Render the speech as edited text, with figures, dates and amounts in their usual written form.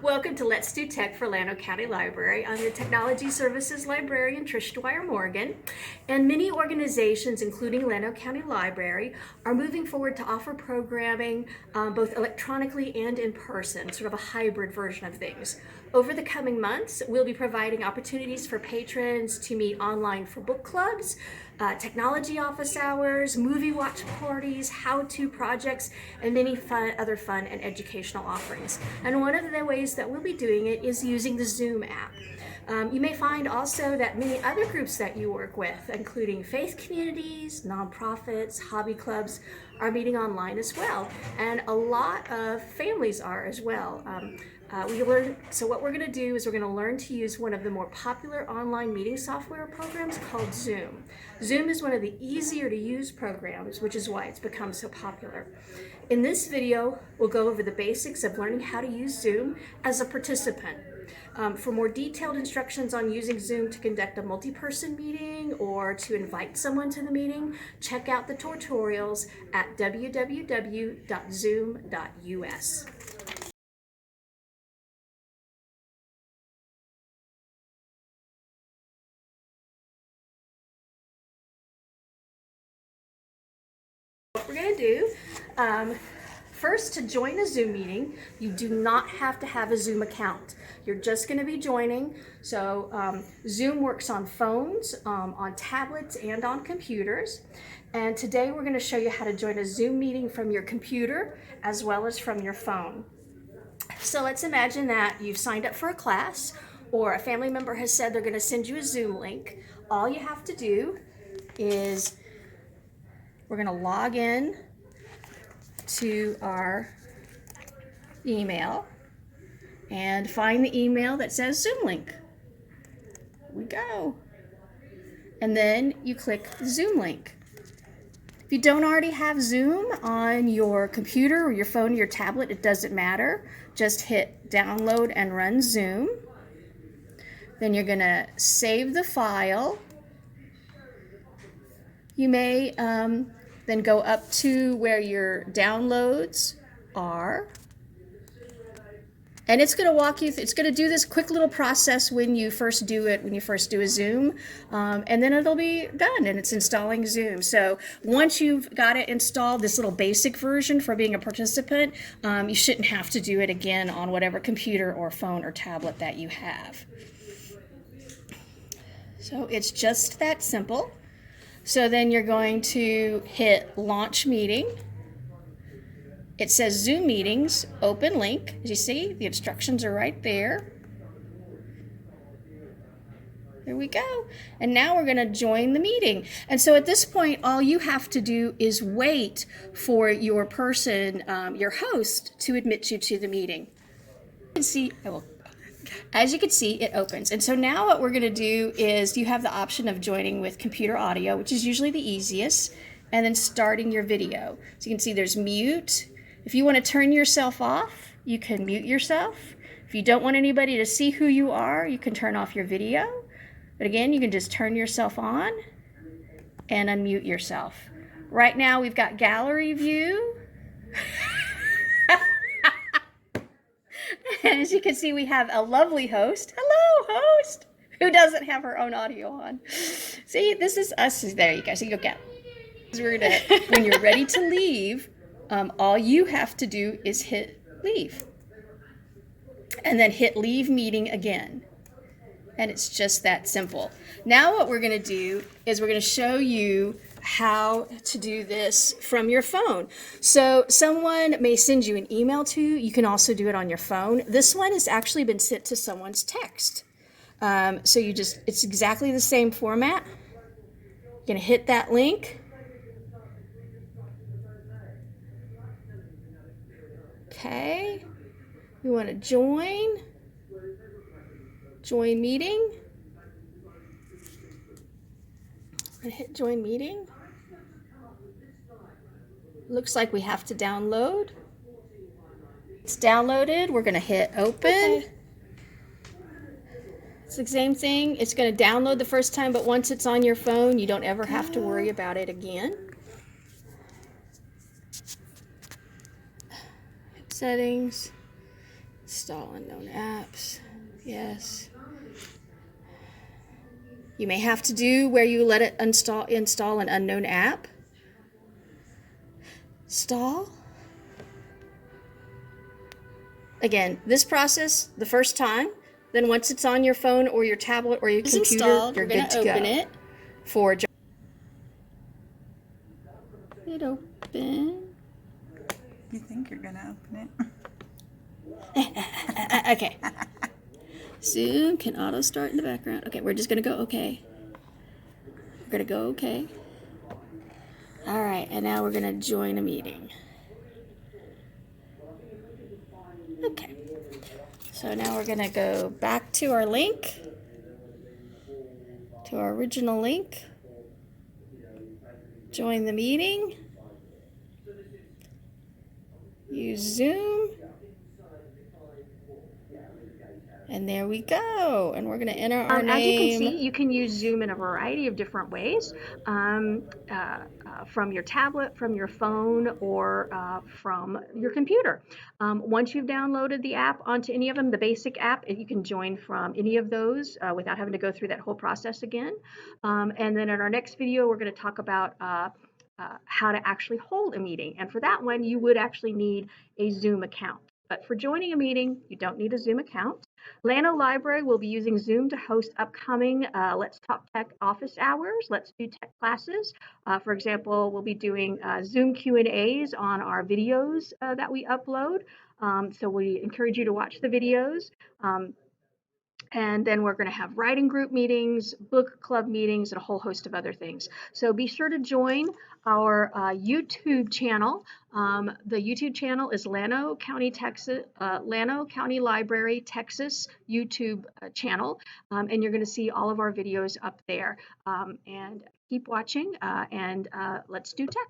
Welcome to Let's Do Tech for Llano County Library. I'm your Technology Services Librarian, Trish Dwyer-Morgan, and many organizations, including Llano County Library, are moving forward to offer programming both electronically and in person, sort of a hybrid version of things. Over the coming months, we'll be providing opportunities for patrons to meet online for book clubs, technology office hours, movie watch parties, how-to projects, and many other fun and educational offerings. And one of the ways that we'll be doing it is using the Zoom app. You may find also that many other groups that you work with, including faith communities, nonprofits, hobby clubs, are meeting online as well. And a lot of families are as well. So what we're going to do is we're going to learn to use one of the more popular online meeting software programs called Zoom. Zoom is one of the easier to use programs, which is why it's become so popular. In this video, we'll go over the basics of learning how to use Zoom as a participant. For more detailed instructions on using Zoom to conduct a multi-person meeting or to invite someone to the meeting, check out the tutorials at www.zoom.us. What we're going to do, first, to join a Zoom meeting, you do not have to have a Zoom account. You're just going to be joining. So Zoom works on phones, on tablets, and on computers. And today we're going to show you how to join a Zoom meeting from your computer as well as from your phone. So let's imagine that you've signed up for a class, or a family member has said they're going to send you a Zoom link. All you have to do is we're going to log in to our email and find the email that says Zoom link. Here we go. And then you click Zoom link. If you don't already have Zoom on your computer or your phone or your tablet, it doesn't matter. Just hit download and run Zoom. Then you're going to save the file. You may then go up to where your downloads are. And it's going to walk you, it's going to do this quick little process when you first do it, when you first do a Zoom, and then it'll be done and it's installing Zoom. So once you've got it installed, this little basic version for being a participant, you shouldn't have to do it again on whatever computer or phone or tablet that you have. So it's just that simple. So then you're going to hit Launch Meeting. It says Zoom Meetings, open link. As you see, the instructions are right there. There we go. And now we're going to join the meeting. And so at this point, all you have to do is wait for your person, your host, to admit you to the meeting. You can see, as you can see, it opens. And so now what we're going to do is you have the option of joining with computer audio, which is usually the easiest, and then starting your video. So you can see there's mute. If you want to turn yourself off, you can mute yourself. If you don't want anybody to see who you are, you can turn off your video. But again, you can just turn yourself on and unmute yourself. Right now we've got gallery view. And as you can see, we have a lovely host. Hello, host, who doesn't have her own audio on. See, this is us. There you go. So you go get. When you're ready to leave, all you have to do is hit leave. And then hit leave meeting again. And it's just that simple. Now what we're going to do is we're going to show you how to do this from your phone. So someone may send you an email to you. You can also do it on your phone. This one has actually been sent to someone's text. So it's exactly the same format. You're going to hit that link. Okay. We want to join meeting. I'm going to hit join meeting. Looks like we have to download. It's downloaded. We're going to hit open. Okay. It's the same thing. It's going to download the first time, but once it's on your phone, you don't ever have to worry about it again. Settings. Install unknown apps. Yes. You may have to do where you let it install an unknown app. Install. Again, this process the first time, then once it's on your phone or your tablet or your computer, you're good to go. Open it. It open. You think you're gonna open it? Okay. Zoom can auto start in the background. Okay, we're just gonna go okay. We're gonna go okay. All right, and now we're gonna join a meeting. Okay. So now we're gonna go back to our link, to our original link. Join the meeting. Use Zoom. And there we go. And we're going to enter our name. As you can see, you can use Zoom in a variety of different ways, from your tablet, from your phone, or from your computer. Once you've downloaded the app onto any of them, the basic app, you can join from any of those without having to go through that whole process again. And then in our next video, we're going to talk about how to actually hold a meeting. And for that one, you would actually need a Zoom account. But for joining a meeting, you don't need a Zoom account. Llano Library will be using Zoom to host upcoming Let's Talk Tech office hours, Let's Do Tech classes. For example, we'll be doing Zoom Q&As on our videos that we upload. So we encourage you to watch the videos. And then we're going to have writing group meetings, book club meetings, and a whole host of other things. So be sure to join our YouTube channel. The YouTube channel is Llano County, Texas, Llano County Library, Texas YouTube channel. And you're going to see all of our videos up there. And keep watching, and let's do tech.